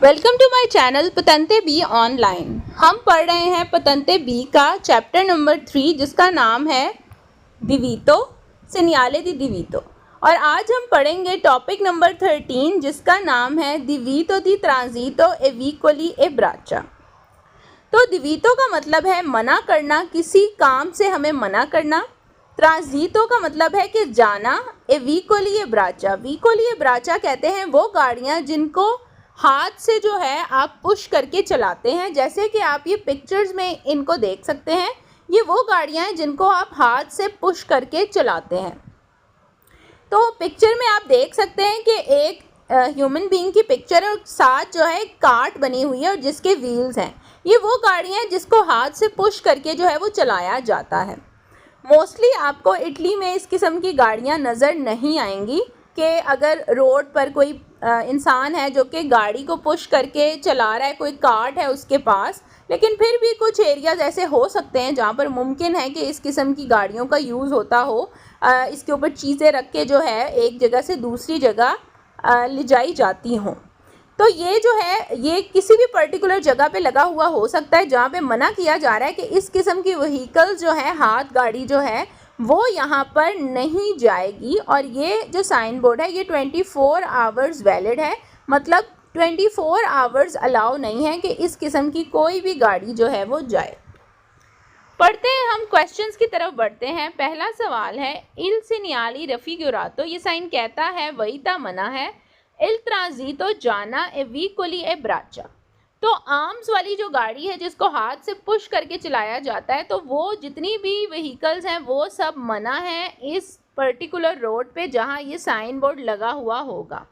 Welcome to my channel पतंते बी online. हम पढ़ रहे हैं पतंते बी का चैप्टर नंबर 3 जिसका नाम है दिवीतो सेनियाले दी दिवीतो। और आज हम पढ़ेंगे टॉपिक नंबर 13 जिसका नाम है दिवीतो दी ट्रांजितो ए विकोली ए ब्राचा। तो दिवीतो का मतलब है मना करना, किसी काम से हमें मना करना। ट्रांजितो का मतलब है कि जाना। ए विकोली ए ब्राचा, विकोली ए ब्राचा कहते हैं वो गाड़ियाँ जिनको हाथ से जो है आप पुश करके चलाते हैं। जैसे कि आप ये पिक्चर्स में इनको देख सकते हैं, ये वो गाड़ियाँ हैं जिनको आप हाथ से पुश करके चलाते हैं। तो पिक्चर में आप देख सकते हैं कि एक ह्यूमन बीइंग की पिक्चर है और साथ जो है कार्ट बनी हुई है और जिसके व्हील्स हैं। ये वो गाड़ियाँ हैं जिसको हाथ से पुश करके जो है वो चलाया जाता है। मोस्टली आपको इटली में इस किस्म की गाड़ियाँ नज़र नहीं आएंगी कि अगर रोड पर कोई इंसान है जो कि गाड़ी को पुश करके चला रहा है, कोई कार्ट है उसके पास। लेकिन फिर भी कुछ एरियाज़ ऐसे हो सकते हैं जहाँ पर मुमकिन है कि इस किस्म की गाड़ियों का यूज़ होता हो। इसके ऊपर चीज़ें रख के जो है एक जगह से दूसरी जगह ले जाई जाती हों। तो ये जो है ये किसी भी पर्टिकुलर जगह पे लगा हुआ हो सकता है जहाँ पे मना किया जा रहा है कि इस किस्म की व्हीकल्स जो है, हाथ गाड़ी जो है वो यहाँ पर नहीं जाएगी। और ये जो साइन बोर्ड है ये 24 आवर्स वैलिड है, मतलब 24 आवर्स अलाउ नहीं है कि इस किस्म की कोई भी गाड़ी जो है वो जाए। पढ़ते हैं, हम क्वेश्चंस की तरफ बढ़ते हैं। पहला सवाल है इल सेनियाली रफिगुरातो, ये साइन कहता है वहीता मना है। इल ट्रांजितो जाना ए विकोली ए ब्राचा, तो आर्म्स वाली जो गाड़ी है जिसको हाथ से पुश करके चलाया जाता है, तो वो जितनी भी व्हीकल्स हैं वो सब मना है इस पर्टिकुलर रोड पे जहां ये साइन बोर्ड लगा हुआ होगा।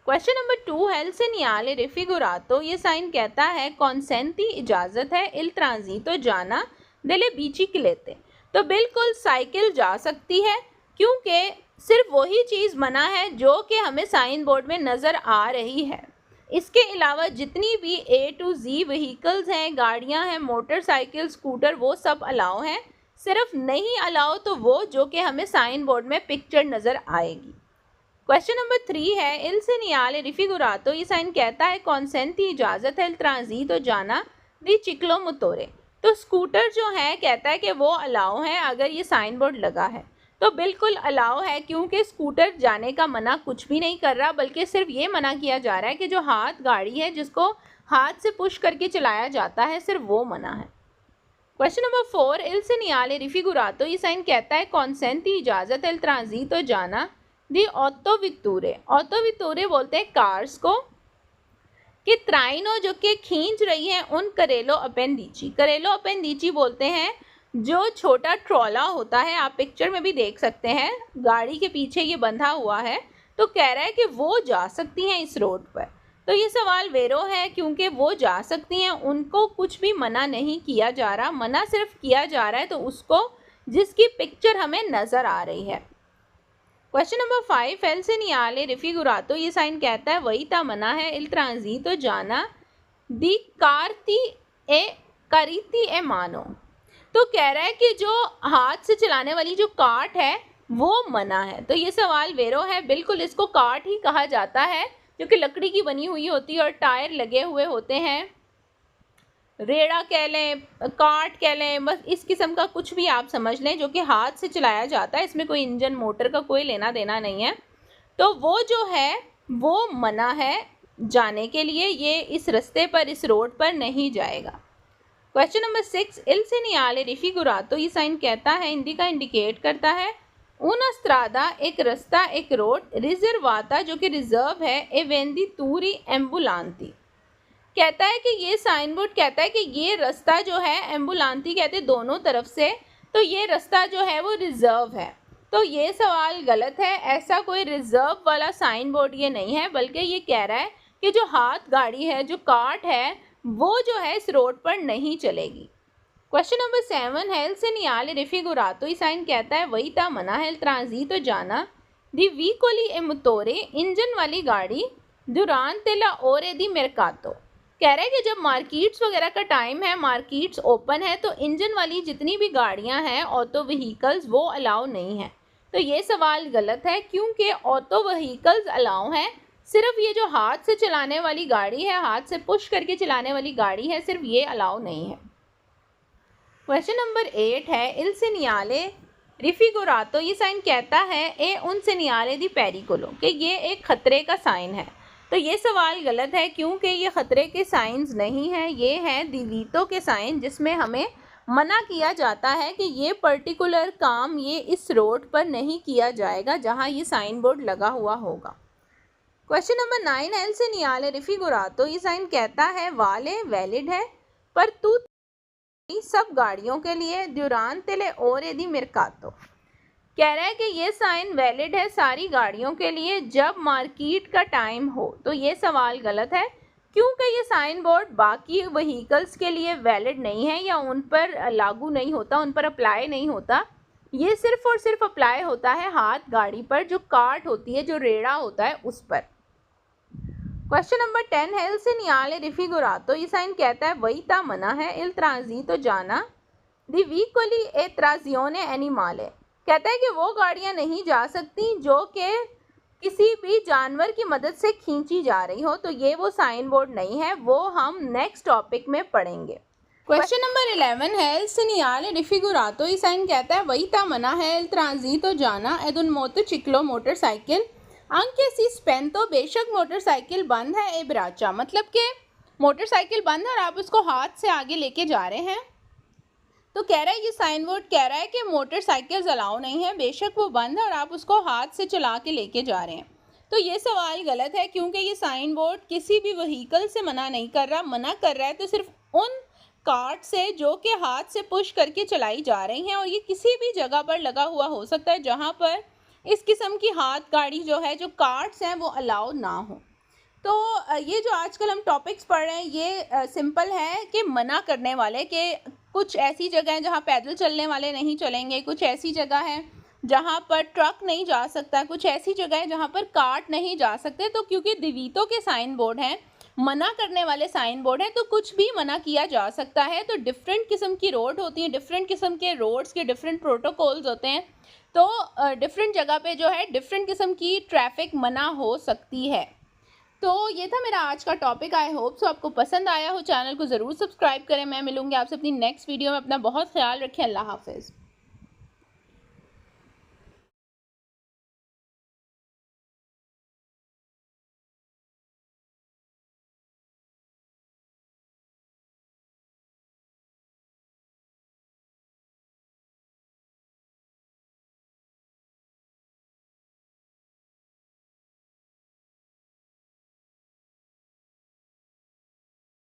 क्वेश्चन नंबर 2 है इल सेनियाले रिफिगुरातो, ये साइन कहता है कॉन्सेंटी इजाज़त है इल ट्रांजितो जाना देले बीची क्लेते, तो बिल्कुल साइकिल जा सकती है क्योंकि सिर्फ वही चीज़ मना है जो कि हमें साइन बोर्ड में नज़र आ रही है। इसके अलावा जितनी भी A to Z व्हीकल्स हैं, गाड़ियां हैं, मोटरसाइकिल, स्कूटर, वो सब अलाउ हैं। सिर्फ नहीं अलाउ तो वो जो कि हमें साइन बोर्ड में पिक्चर नज़र आएगी। क्वेश्चन नंबर 3 है इल सेनियाले रिफिगुरातो, ये साइन कहता है कॉन्सेंटी इजाज़त है इल ट्रांजितो जाना दी चिक्लो मोटोरे, तो स्कूटर जो है कहता है कि वो अलाउ है अगर ये साइन बोर्ड लगा है, तो बिल्कुल अलाउ है क्योंकि स्कूटर जाने का मना कुछ भी नहीं कर रहा, बल्कि सिर्फ ये मना किया जा रहा है कि जो हाथ गाड़ी है जिसको हाथ से पुश करके चलाया जाता है सिर्फ वो मना है। क्वेश्चन नंबर 4 इल सेनियाले रिफिगुरातो, ये साइन कहता है कॉन्सेंटी इजाज़त इल ट्रांजितो जाना दी ऑटो वित्तूरे, ऑटो वित्तूरे बोलते हैं कार्स को, कि ट्राइनो जो कि खींच रही है उन करेलो अपेंडिची, करेलो अपेंडिची बोलते हैं जो छोटा ट्रॉला होता है, आप पिक्चर में भी देख सकते हैं, गाड़ी के पीछे ये बंधा हुआ है। तो कह रहा है कि वो जा सकती हैं इस रोड पर, तो ये सवाल वेरो है क्योंकि वो जा सकती हैं, उनको कुछ भी मना नहीं किया जा रहा, मना सिर्फ किया जा रहा है तो उसको जिसकी पिक्चर हमें नज़र आ रही है। क्वेश्चन नंबर 5 एल सेनियाले रिफिगुरातो, ये साइन कहता है वहीता मना है इल ट्रांजितो जाना दी कारती ए करीती ए मानो, तो कह रहा है कि जो हाथ से चलाने वाली जो कार्ट है वो मना है। तो ये सवाल वेरो है, बिल्कुल इसको कार्ट ही कहा जाता है जो कि लकड़ी की बनी हुई होती है और टायर लगे हुए होते हैं, रेड़ा कह लें, कार्ट कह लें, बस इस किस्म का कुछ भी आप समझ लें जो कि हाथ से चलाया जाता है, इसमें कोई इंजन मोटर का कोई लेना देना नहीं है। तो वो जो है वो मना है जाने के लिए, ये इस रास्ते पर, इस रोड पर नहीं जाएगा। क्वेश्चन नंबर 6 इल सेनियाले रिफिगुरातो, ये साइन कहता है इंडिका इंडिकेट करता है una strada एक रास्ता, एक रोड, रिजर्वाता जो कि रिजर्व है, ए वेंदी तूरी एम्बुलांती, कहता है कि ये साइन बोर्ड कहता है कि ये रास्ता जो है, एम्बुलांती कहते हैं दोनों तरफ से, तो ये रास्ता जो है वो रिजर्व है। तो ये सवाल गलत है, ऐसा कोई रिजर्व वाला साइन बोर्ड ये नहीं है, बल्कि ये कह रहा है कि जो हाथ गाड़ी है, जो कार्ट है, वो जो है इस रोड पर नहीं चलेगी। क्वेश्चन नंबर 7 है इल सेनियाले रिफिगुरातो, ये साइन कहता है वहीता मना है इल ट्रांजितो जाना दी विकोली ए मोटोरे, इंजन वाली गाड़ी दुरांते ला ओरे दी मेरकातो, कह रहा है कि जब मार्केट्स वगैरह का टाइम है, मार्केट्स ओपन है, तो इंजन वाली जितनी भी गाड़ियां हैं, ऑटो व्हीकल्स, वो अलाउ नहीं है। तो ये सवाल गलत है क्योंकि ऑटो व्हीकल्स अलाउ हैं, सिर्फ ये जो हाथ से चलाने वाली गाड़ी है, हाथ से पुश करके चलाने वाली गाड़ी है, सिर्फ ये अलाउ नहीं है। क्वेश्चन नंबर 8 है इल सेनियाले रिफिगोरातो। ये साइन कहता है ए उन सेनियाले दी पेरिकोलो कि ये एक खतरे का साइन है। तो ये सवाल गलत है क्योंकि ये खतरे के साइंस नहीं है, ये हैं दिवीतो के साइन जिसमें हमें मना किया जाता है कि ये पर्टिकुलर काम ये इस रोड पर नहीं किया जाएगा जहाँ ये साइन बोर्ड लगा हुआ होगा। क्वेश्चन नंबर 9 है एल सेनियाले रिफिगोरातो। ये साइन कहता है वाले वैलिड है पर तू सब गाड़ियों के लिए ड्यूरांते ले ओरे दी मर्कातो। कह रहा है कि ये साइन वैलिड है सारी गाड़ियों के लिए जब मार्केट का टाइम हो। तो ये सवाल गलत है क्योंकि ये साइन बोर्ड बाकी व्हीकल्स के लिए वैलिड नहीं है या उन पर लागू नहीं होता, उन पर अप्लाई नहीं होता। ये सिर्फ और सिर्फ अप्लाई होता है हाथ गाड़ी पर, जो कार्ट होती है, जो रेड़ा होता है, उस पर। क्वेश्चन नंबर 10 है इल सेनियाले रिफिगोरातो। ये साइन कहता है वही ता मना है इल ट्रांजीतो जाना दी वीकोली ए ट्राजियोने एनिमाले। कहता है कि वो गाड़ियाँ नहीं जा सकती जो कि किसी भी जानवर की मदद से खींची जा रही हो। तो ये वो साइन बोर्ड नहीं है, वो हम नेक्स्ट टॉपिक में पढ़ेंगे। क्वेश्चन नंबर 11 है इल सेनियाले रिफिगोरातो। ये साइन कहता है वही ता मना है इल ट्रांजीतो जाना एद उन मोतो चिक्लो मोटरसाइकिल अंके सी स्पेन। तो बेशक मोटरसाइकिल बंद है ए ब्राचा, मतलब कि मोटरसाइकिल बंद है और आप उसको हाथ से आगे लेके जा रहे हैं। तो कह रहा है ये साइन बोर्ड कह रहा है कि मोटरसाइकिल अलाउ नहीं है, बेशक वो बंद है और आप उसको हाथ से चला के लेके जा रहे हैं। तो ये सवाल गलत है क्योंकि ये साइन बोर्ड किसी भी व्हीकल से मना नहीं कर रहा, मना कर रहा है तो सिर्फ उन कार्ट से जो कि हाथ से पुश करके चलाई जा रही हैं। और ये किसी भी जगह पर लगा हुआ हो सकता है जहाँ पर इस किस्म की हाथ गाड़ी जो है, जो कार्ट्स हैं, वो अलाउ ना हो। तो ये जो आजकल हम टॉपिक्स पढ़ रहे हैं ये सिंपल है कि मना करने वाले कि कुछ ऐसी जगह हैं जहाँ पैदल चलने वाले नहीं चलेंगे, कुछ ऐसी जगह है जहाँ पर ट्रक नहीं जा सकता, कुछ ऐसी जगह है जहाँ पर कार्ट नहीं जा सकते। तो क्योंकि दिवीतो के साइन बोर्ड हैं, मना करने वाले साइन बोर्ड हैं, तो कुछ भी मना किया जा सकता है। तो डिफरेंट किस्म की रोड होती हैं, डिफरेंट किस्म के रोड्स के डिफरेंट प्रोटोकॉल्स होते हैं। तो डिफरेंट जगह पे जो है डिफरेंट किस्म की ट्रैफिक मना हो सकती है। तो ये था मेरा आज का टॉपिक। आई होप सो आपको पसंद आया हो। चैनल को ज़रूर सब्सक्राइब करें। मैं मिलूंगी आपसे अपनी नेक्स्ट वीडियो में। अपना बहुत ख्याल रखें। अल्लाह हाफिज़।